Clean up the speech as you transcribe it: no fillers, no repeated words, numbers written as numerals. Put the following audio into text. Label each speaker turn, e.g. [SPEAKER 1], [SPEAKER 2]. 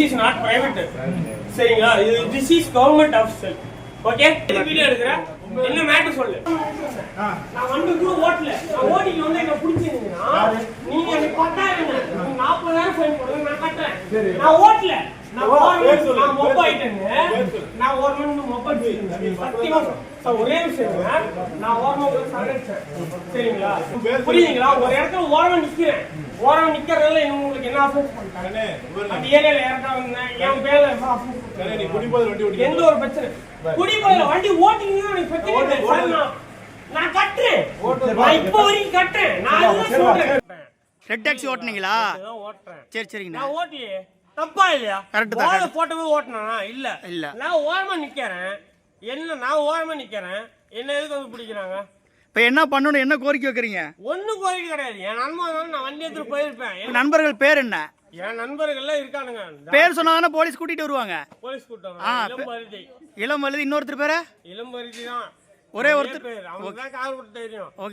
[SPEAKER 1] Is not private. சரிங்களா? This is government officer. Okay, video எடுக்கிற என்ன மேட்டர் சொல்லு. நான் வந்து கூட ஓட்டல, நான் ஓட்டிட்டு வந்து என்ன பிடிச்சிருந்தீங்கன்னா நீங்க எனக்கு 10,000 40,000 ஃபைன் போடுங்க, நான் கட்டுறேன். நான் ஓட்டல, நான் ஒரு மணி மொபைல் சத்தியமா ஒரே விஷயம், நான் ஓரமா சரடிச்சேன். சரிங்களா? புரியுதுங்களா? ஒரு இடத்துல ஓரமா நிக்கிறேன், ஓரமா நிக்கிறதுல உங்களுக்கு என்ன ஆஃபீஸ் பண்ணிட்டாங்க அந்த ஏரியால இறக்காம என் பேர்ல எந்த ஒரு பிரச்சனை. குடிபோதையில வண்டி ஓட்டிங்கன்னா எனக்கு பிரச்சனை. நான் கட்டுறேன், நான் இப்ப வரைக்கும் கட்டுறேன். நான் அதுதான் சொல்றேன்.
[SPEAKER 2] ரெட் டாக்ஸி ஓட்டுனீங்களா?
[SPEAKER 1] ஓட்டுறேன்.
[SPEAKER 2] சரி சரிங்க.
[SPEAKER 1] நான் ஓட்டலையே, தப்பா இல்லையா? கரெக்ட். போட்டவே ஓட்டினா இல்ல
[SPEAKER 2] இல்ல,
[SPEAKER 1] நான் ஓரமா நிக்கிறேன். என்ன நான் ஓரமா நிக்கிறேன், என்ன எதுக்கு வந்து பிடிக்கிறாங்க?
[SPEAKER 2] இப்ப என்ன பண்ணணும், என்ன கோரிக்கை வைக்கிறீங்க?
[SPEAKER 1] ஒண்ணும் கோரிக்கை கிடையாது. என் நண்பன் நான் வண்டி எடுத்துட்டு போயிருப்பேன்.
[SPEAKER 2] நண்பர்கள் பேர் என்ன?
[SPEAKER 1] என் நண்பர்கள் இருக்கானுங்க.
[SPEAKER 2] பேர் சொன்னாங்கன்னா போலீஸ் கூட்டிட்டு வருவாங்க.
[SPEAKER 1] போலீஸ் கூட்டம்
[SPEAKER 2] இளம் வழுதி. இன்னொருத்தர் பேரு
[SPEAKER 1] இளம்பருதி தான்.
[SPEAKER 2] ஒரே ஒருத்தர்
[SPEAKER 1] பேர் அவனுக்கு தான் கார் கொடுத்து தெரியும்.
[SPEAKER 2] ஓகே.